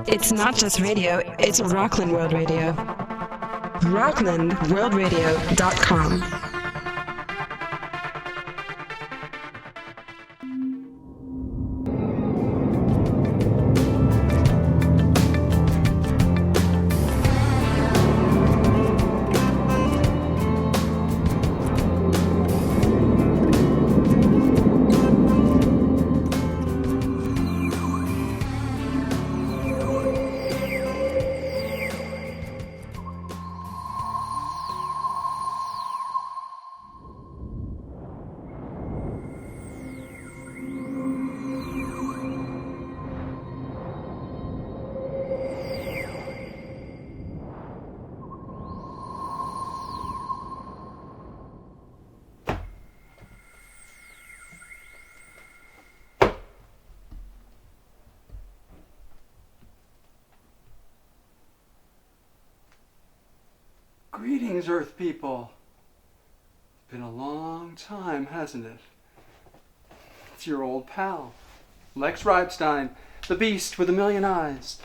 It's not just radio, it's Rockland World Radio. RocklandWorldRadio.com. Greetings, Earth people. It's been a long time, hasn't it? It's your old pal, Lex Rebeistein, the beast with a million eyes,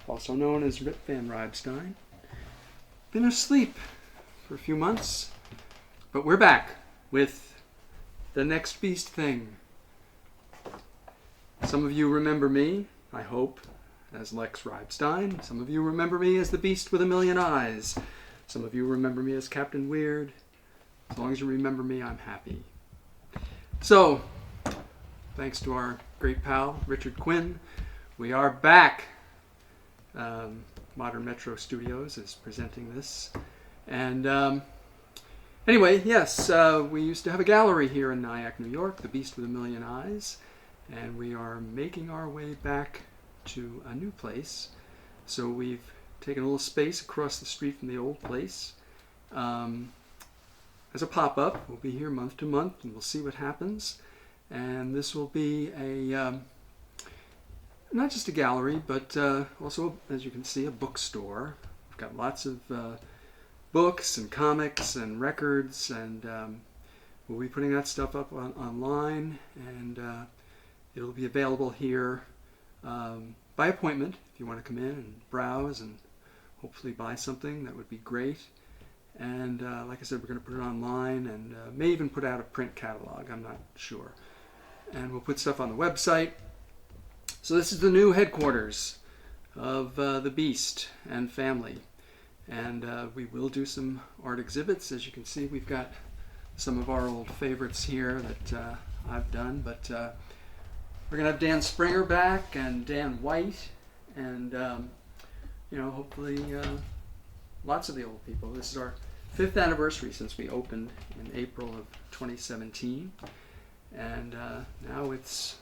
also known as Rip Van Rebeistein. Been asleep for a few months, but we're back with the next beast thing. Some of you remember me, I hope, as Lex Rebeistein. Some of you remember me as the beast with a million eyes. Some of you remember me as Captain Weird. As long as you remember me, I'm happy. So, thanks to our great pal, Richard Quinn, we are back. Modern Metro Studios is presenting this. And anyway, yes, we used to have a gallery here in Nyack, New York, The Beast with a Million Eyes. And we are making our way back to a new place. So we've taken a little space across the street from the old place as a pop-up. We'll be here month to month and we'll see what happens. And this will be a not just a gallery, but also, as you can see, a bookstore. We've got lots of books and comics and records, and we'll be putting that stuff up online, and it'll be available here by appointment if you want to come in and browse and hopefully buy something. That would be great. And like I said, we're going to put it online and may even put out a print catalog. I'm not sure. And we'll put stuff on the website. So this is the new headquarters of the Beast and family. And we will do some art exhibits. As you can see, we've got some of our old favorites here that I've done. But we're going to have Dan Springer back and Dan White and hopefully lots of the old people. This is our 5th anniversary since we opened in April of 2017, and now it's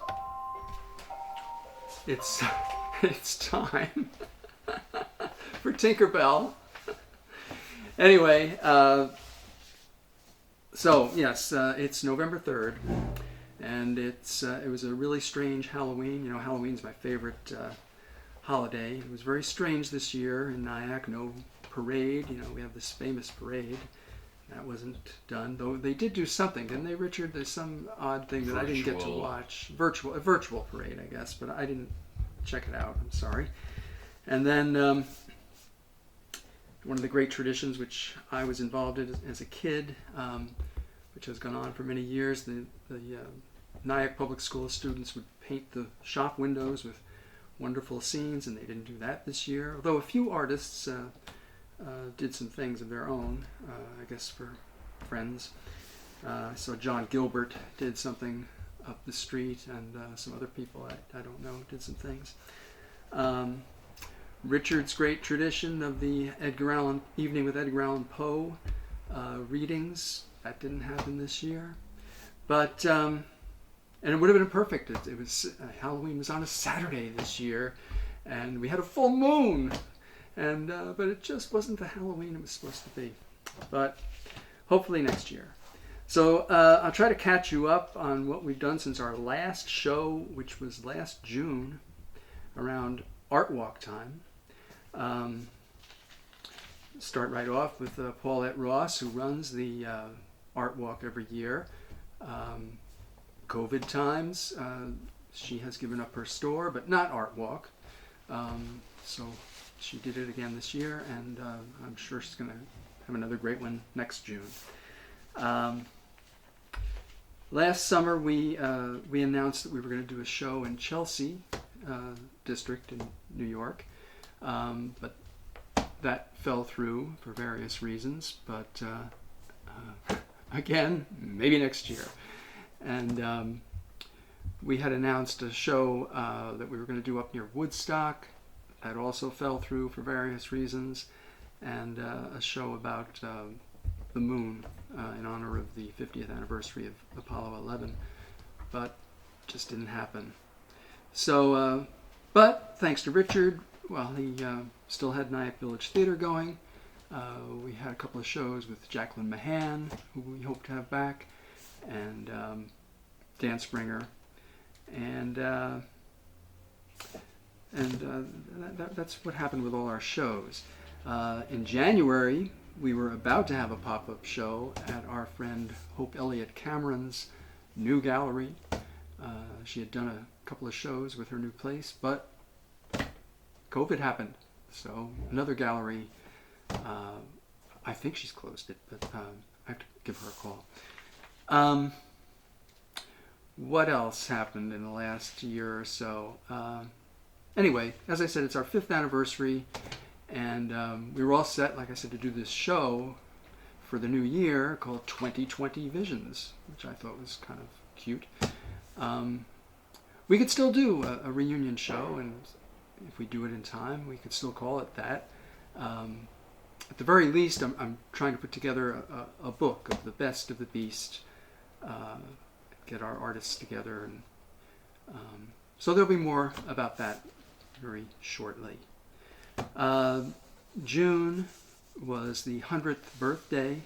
time for Tinkerbell. Anyway, so yes, it's November 3rd, and it was a really strange Halloween. You know, Halloween's my favorite holiday. It was very strange this year in Nyack. No parade. You know, we have this famous parade. That wasn't done, though they did do something, didn't they, Richard? There's some odd thing that I didn't get to watch. A virtual parade, I guess, but I didn't check it out. I'm sorry. And then one of the great traditions which I was involved in as a kid, which has gone on for many years, the Nyack Public School students would paint the shop windows with wonderful scenes, and they didn't do that this year. Although a few artists did some things of their own, I guess for friends. So John Gilbert did something up the street, and some other people I don't know did some things. Richard's great tradition of the Evening with Edgar Allan Poe readings, that didn't happen this year. But and it would have been perfect. It was Halloween was on a Saturday this year, and we had a full moon, and but it just wasn't the Halloween it was supposed to be. But hopefully next year. So I'll try to catch you up on what we've done since our last show, which was last June, around Art Walk time. Start right off with Paulette Ross, who runs the Art Walk every year. COVID times, she has given up her store, but not Art Walk. So she did it again this year, and I'm sure she's going to have another great one next June. Last summer, we announced that we were going to do a show in Chelsea district in New York, but that fell through for various reasons. But again, maybe next year. And we had announced a show that we were going to do up near Woodstock. That also fell through for various reasons. And a show about the moon in honor of the 50th anniversary of Apollo 11. But just didn't happen. So, but thanks to Richard, well, he still had Nyack Village Theater going. We had a couple of shows with Jacqueline Mahan, who we hope to have back, and Dan Springer, and that's what happened with all our shows. In January, we were about to have a pop-up show at our friend Hope Elliott Cameron's new gallery. She had done a couple of shows with her new place, but COVID happened. So another gallery, I think she's closed it, but I have to give her a call. What else happened in the last year or so? Anyway, as I said, it's our 5th anniversary, and we were all set, like I said, to do this show for the new year called 2020 Visions, which I thought was kind of cute. We could still do a reunion show, and if we do it in time, we could still call it that. At the very least, I'm trying to put together a book of the best of the beast, get our artists together, and so there'll be more about that very shortly. June was the 100th birthday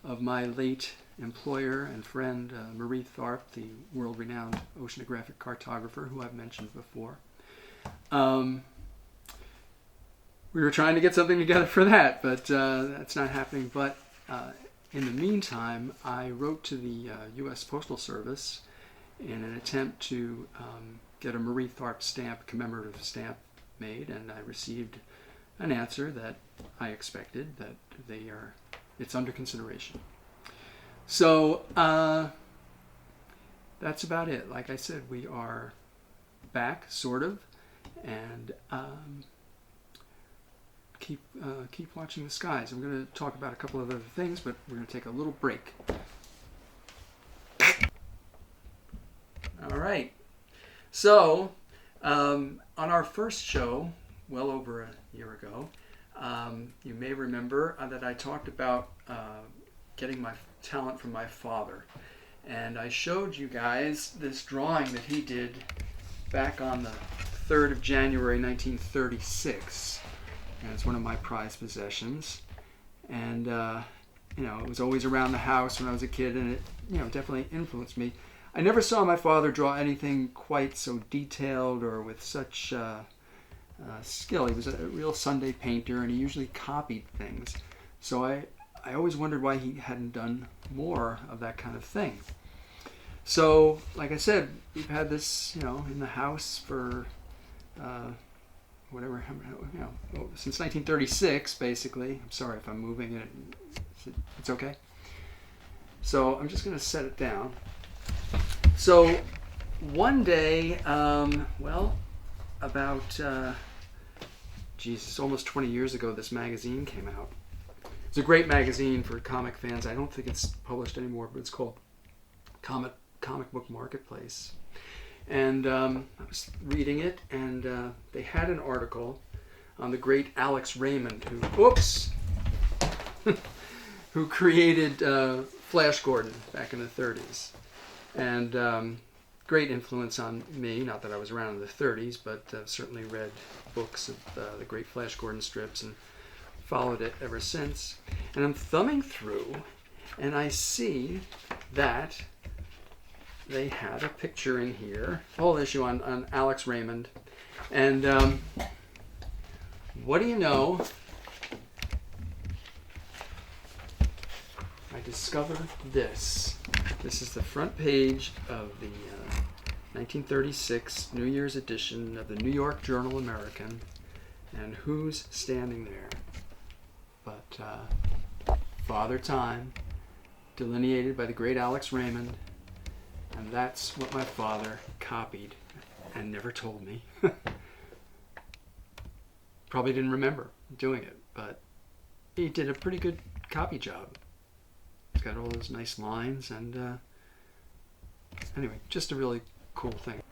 of my late employer and friend Marie Tharp, the world-renowned oceanographic cartographer who I've mentioned before. We were trying to get something together for that, but that's not happening. But in the meantime, I wrote to the U.S. Postal Service in an attempt to get a Marie Tharp stamp, commemorative stamp made, and I received an answer that I expected, that it's under consideration. So that's about it. Like I said, we are back, sort of, and keep watching the skies. I'm going to talk about a couple of other things, but we're going to take a little break. All right. So on our first show, well over a year ago, you may remember that I talked about getting my talent from my father. And I showed you guys this drawing that he did back on the 3rd of January 1936. And it's one of my prized possessions. And, it was always around the house when I was a kid, and it, definitely influenced me. I never saw my father draw anything quite so detailed or with such skill. He was a real Sunday painter, and he usually copied things. So I always wondered why he hadn't done more of that kind of thing. So, like I said, we've had this, in the house for since 1936, basically. I'm sorry if I'm moving it. It's okay. So I'm just going to set it down. So one day, it's almost 20 years ago, this magazine came out. It's a great magazine for comic fans. I don't think it's published anymore, but it's called Comic Book Marketplace. And I was reading it, and they had an article on the great Alex Raymond, who created Flash Gordon back in the 30s. And great influence on me, not that I was around in the 30s, but certainly read books of the great Flash Gordon strips and followed it ever since. And I'm thumbing through, and I see that they had a picture in here, whole issue on Alex Raymond. And what do you know? I discovered this. This is the front page of the 1936 New Year's edition of the New York Journal American. And who's standing there but Father Time, delineated by the great Alex Raymond. And that's what my father copied and never told me. Probably didn't remember doing it, but he did a pretty good copy job. It's got all those nice lines, and anyway, just a really cool thing.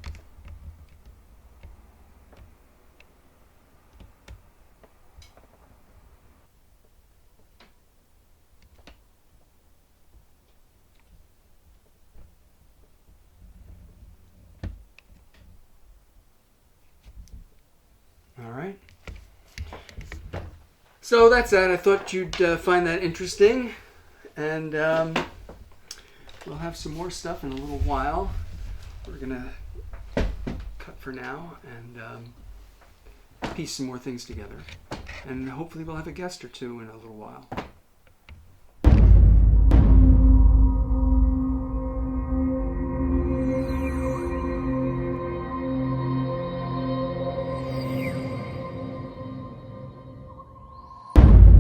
All right. So that's that. I thought you'd find that interesting. And we'll have some more stuff in a little while. We're going to cut for now and piece some more things together. And hopefully we'll have a guest or two in a little while.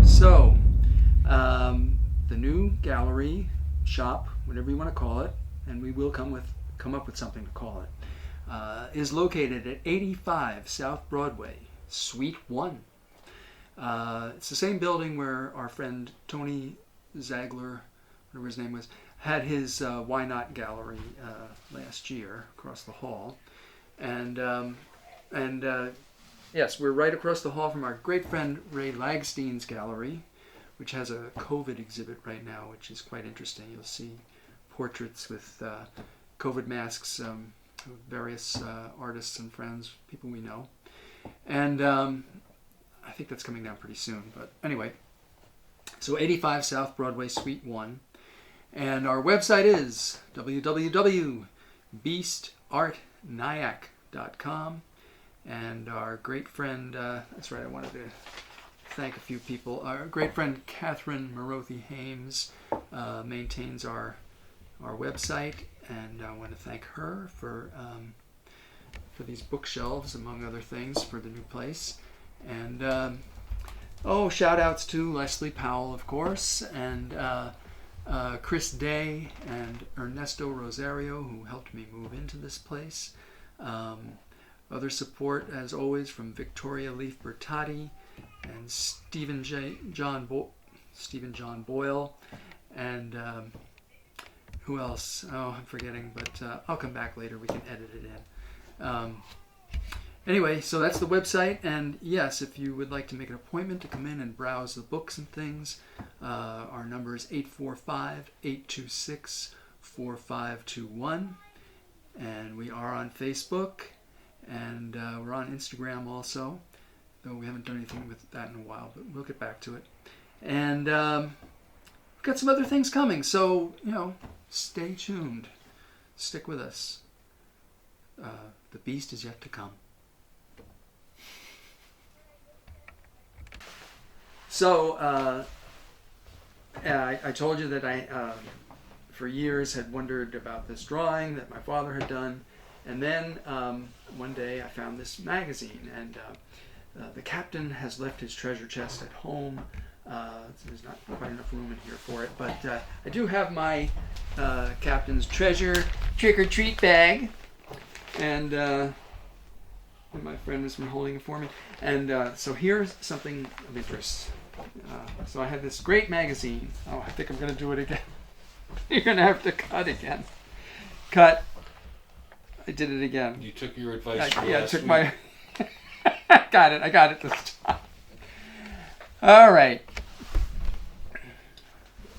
So, the new gallery, shop, whatever you want to call it, and we will come up with something to call it, is located at 85 South Broadway, Suite 1. It's the same building where our friend Tony Zagler, whatever his name was, had his Why Not gallery last year across the hall. And yes, we're right across the hall from our great friend Ray Lagstein's gallery, which has a COVID exhibit right now, which is quite interesting. You'll see portraits with COVID masks of various artists and friends, people we know. And I think that's coming down pretty soon. But anyway, so 85 South Broadway, Suite 1. And our website is www.beastartnyack.com. And our great friend, that's right, I wanted to thank a few people. Our great friend Catherine Marothi-Hames maintains our website, and I want to thank her for these bookshelves, among other things, for the new place. And shout outs to Leslie Powell, of course, and Chris Day and Ernesto Rosario, who helped me move into this place. Other support, as always, from Victoria Leaf Bertati and Stephen John Boyle, and who else? Oh, I'm forgetting, but I'll come back later. We can edit it in. Anyway, so that's the website, and yes, if you would like to make an appointment to come in and browse the books and things, our number is 845-826-4521, and we are on Facebook. And we're on Instagram also, though we haven't done anything with that in a while, but we'll get back to it. And we've got some other things coming, so, stay tuned. Stick with us. The beast is yet to come. So, I told you that I, for years, had wondered about this drawing that my father had done. And then one day I found this magazine, and the captain has left his treasure chest at home. There's not quite enough room in here for it, but I do have my captain's treasure trick-or-treat bag, and my friend has been holding it for me. And so here's something of interest. So I have this great magazine. Oh, I think I'm going to do it again. You're going to have to cut again. Cut. I did it again. You took your advice from I last took week. my... I got it this time. All right.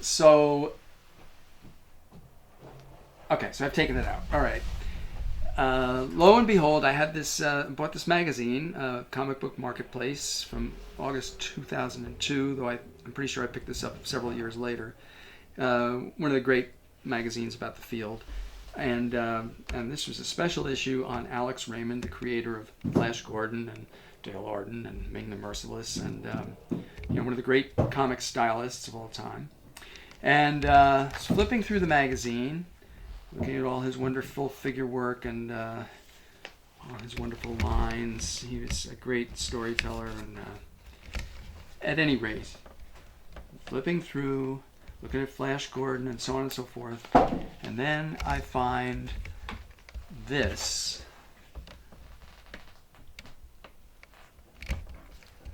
So... Okay, so I've taken it out. All right. Lo and behold, I had this... bought this magazine, Comic Book Marketplace, from August 2002, though I'm pretty sure I picked this up several years later. One of the great magazines about the field. And this was a special issue on Alex Raymond, the creator of Flash Gordon and Dale Arden and Ming the Merciless, and one of the great comic stylists of all time. And flipping through the magazine, looking at all his wonderful figure work and all his wonderful lines. He was a great storyteller. And at any rate, flipping through, looking at Flash Gordon and so on and so forth, and then I find this.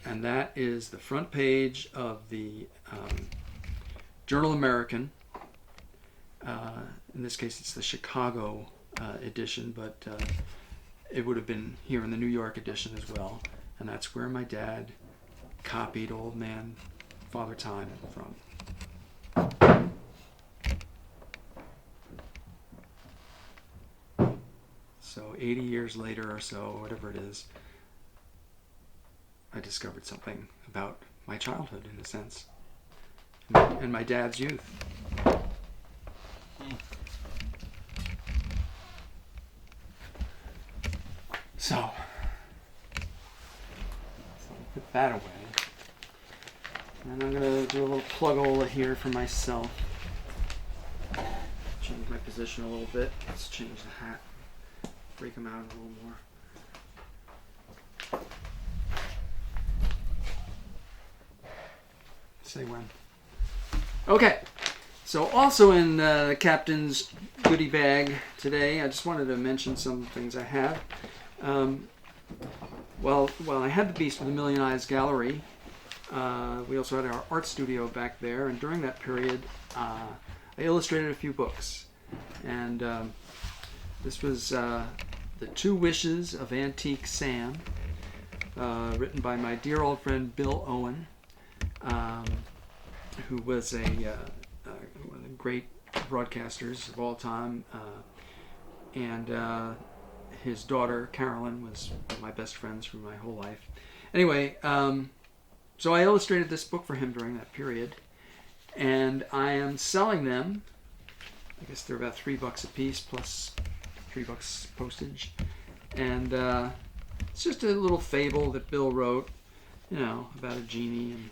And that is the front page of the Journal American. In this case, it's the Chicago edition, but it would have been here in the New York edition as well. And that's where my dad copied Old Man Father Time from. So 80 years later or so, whatever it is, I discovered something about my childhood, in a sense, and my dad's youth. So put that away. And I'm going to do a little plug-ola here for myself. Change my position a little bit. Let's change the hat. Break them out a little more. Say when. Okay, so also in the captain's goodie bag today, I just wanted to mention some things I have. Well, I had the Beast with a Million Eyes gallery. We also had our art studio back there, and during that period, I illustrated a few books. And this was The Two Wishes of Antique Sam, written by my dear old friend Bill Owen. Who was one of the great broadcasters of all time, and his daughter Carolyn was one of my best friends for my whole life. Anyway, so I illustrated this book for him during that period, and I am selling them. I guess they're about $3 a piece plus $3 postage, and it's just a little fable that Bill wrote, about a genie and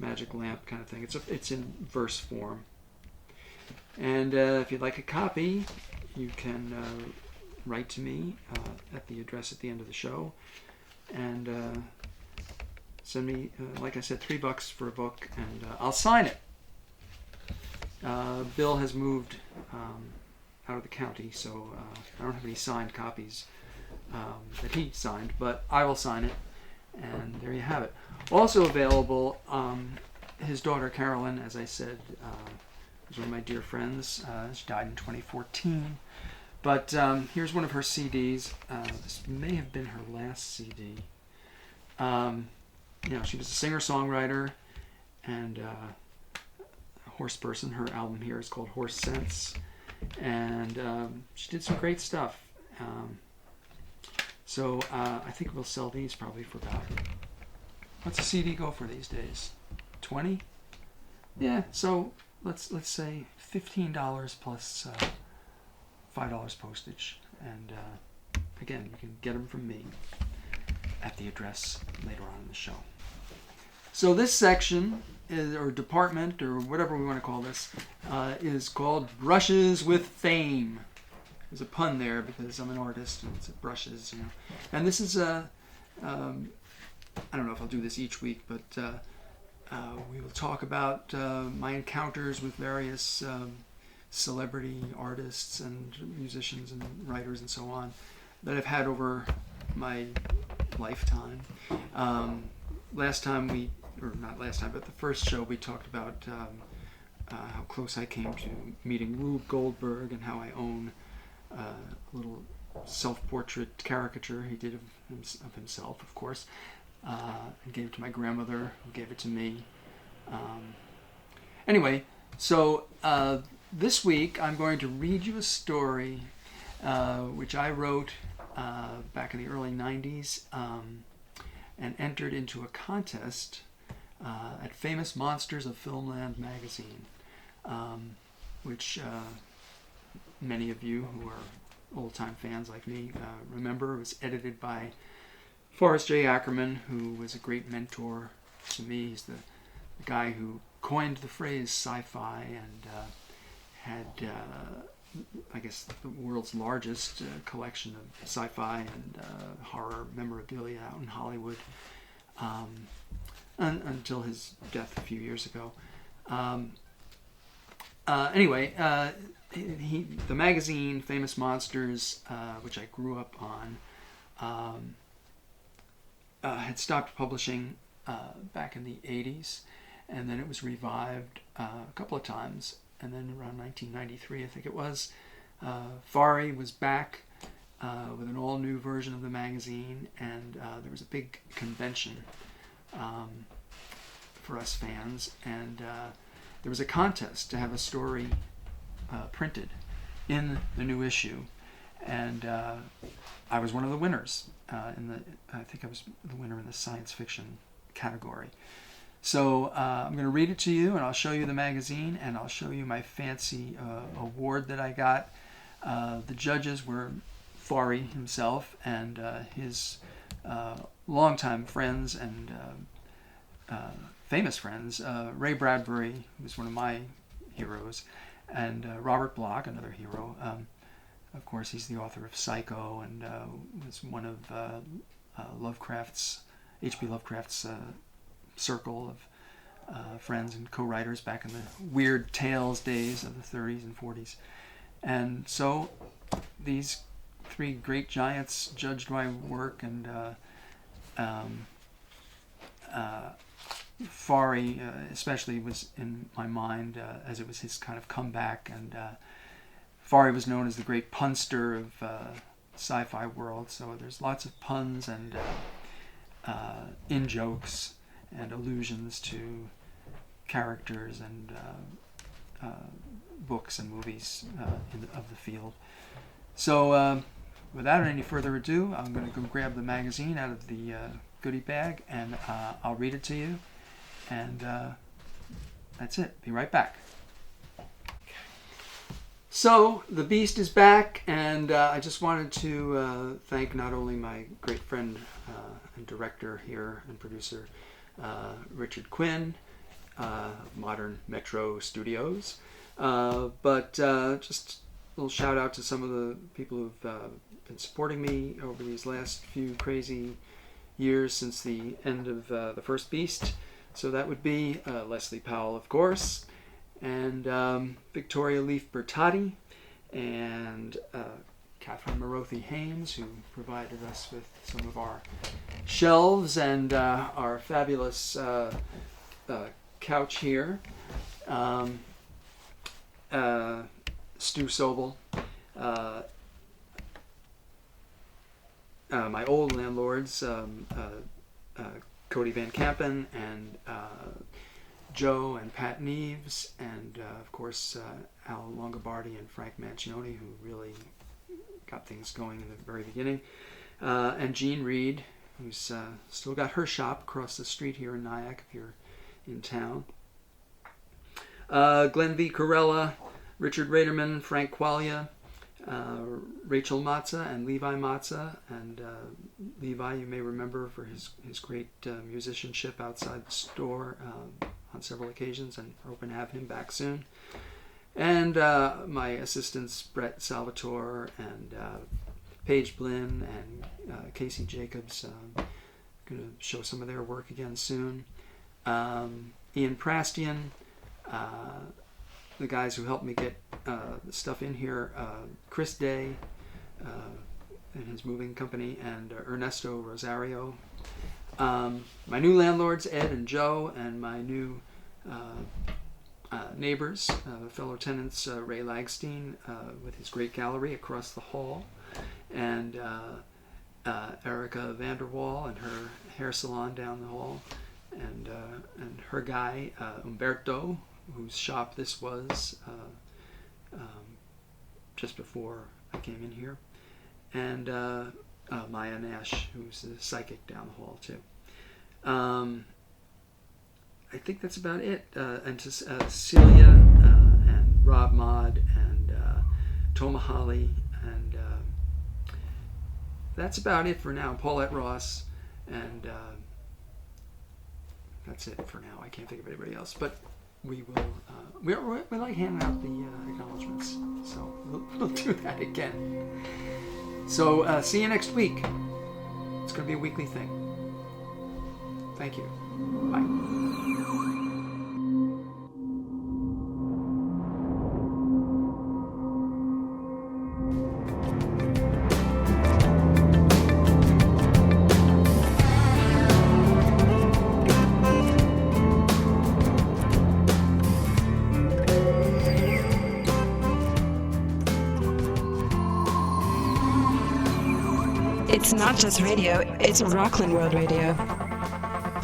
magic lamp kind of thing. It's in verse form. And if you'd like a copy, you can write to me at the address at the end of the show, and send me, like I said, $3 for a book, and I'll sign it. Bill has moved out of the county, so I don't have any signed copies that he signed, but I will sign it. And there you have it. Also available, his daughter Carolyn, as I said, was one of my dear friends. She died in 2014. But here's one of her CDs. This may have been her last CD. She was a singer-songwriter and a horse person. Her album here is called Horse Sense. And she did some great stuff. So I think we'll sell these probably for about, what's a CD go for these days? 20? Yeah, so let's say $15 plus $5 postage. And again, you can get them from me at the address later on in the show. So this section, or department, or whatever we want to call this, is called Brushes with Fame. There's a pun there because I'm an artist and it's brushes, And this is I don't know if I'll do this each week, but we will talk about my encounters with various celebrity artists and musicians and writers and so on that I've had over my lifetime. Last time not last time, but the first show we talked about how close I came to meeting Rube Goldberg and how I own a little self-portrait caricature he did of himself, of course, and gave it to my grandmother, who gave it to me. Anyway, so this week I'm going to read you a story which I wrote back in the early 90s and entered into a contest at Famous Monsters of Filmland magazine, which many of you who are old-time fans like me remember. It was edited by Forrest J. Ackerman, who was a great mentor to me. He's the guy who coined the phrase sci-fi and had I guess, the world's largest collection of sci-fi and horror memorabilia out in Hollywood, until his death a few years ago. Anyway, the magazine Famous Monsters, which I grew up on, had stopped publishing back in the 80s, and then it was revived a couple of times, and then around 1993, I think it was, Fari was back with an all-new version of the magazine, and there was a big convention for us fans, and there was a contest to have a story printed in the new issue, and I was one of the winners. I think I was the winner in the science fiction category. So I'm going to read it to you, and I'll show you the magazine, and I'll show you my fancy award that I got. The judges were Fari himself and his longtime friends and famous friends, Ray Bradbury, who was one of my heroes, and Robert Bloch, another hero. Of course, he's the author of Psycho and was one of H.P. Lovecraft's circle of friends and co-writers back in the weird tales days of the 30s and 40s. And so these three great giants judged my work, and Fari especially was in my mind as it was his kind of comeback, and Fari was known as the great punster of sci-fi world, so there's lots of puns and in-jokes and allusions to characters and books and movies of the field. So without any further ado, I'm going to go grab the magazine out of the goodie bag, and I'll read it to you, and that's it. Be right back. So the Beast is back, and I just wanted to thank not only my great friend and director here and producer Richard Quinn of Modern Metro Studios, but just a little shout out to some of the people who've been supporting me over these last few crazy years since the end of the first Beast. So that would be Leslie Powell, of course, and Victoria Leaf Bertotti, and Catherine Marothy Hames, who provided us with some of our shelves and our fabulous couch here. Stu Sobel, my old landlords, Cody Van Kampen and Joe and Pat Neves, and of course Al Longobardi and Frank Manchione, who really got things going in the very beginning, and Jean Reed, who's still got her shop across the street here in Nyack if you're in town. Glenn V. Corella, Richard Raderman, Frank Quaglia, Rachel Matza and Levi Matza, and Levi you may remember for his great musicianship outside the store on several occasions, and hoping to have him back soon. And my assistants Brett Salvatore and Paige Blinn and Casey Jacobs, going to show some of their work again soon. Ian Prastian, the guys who helped me get the stuff in here, Chris Day and his moving company, and Ernesto Rosario. My new landlords, Ed and Joe, and my new neighbors, fellow tenants, Ray Lagstein with his great gallery across the hall, and Erica Vanderwall and her hair salon down the hall, and her guy, Umberto, whose shop this was just before I came in here, and Maya Nash, who's the psychic down the hall too. I think that's about it. And to Celia and Rob Maude and Toma Holly, and that's about it for now. Paulette Ross, and that's it for now. I can't think of anybody else. But we will. We like handing out the acknowledgments, so we'll do that again. So see you next week. It's going to be a weekly thing. Thank you. Bye. It's not just radio, it's Rockland World Radio.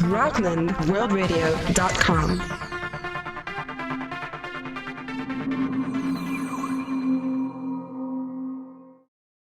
RocklandWorldRadio.com.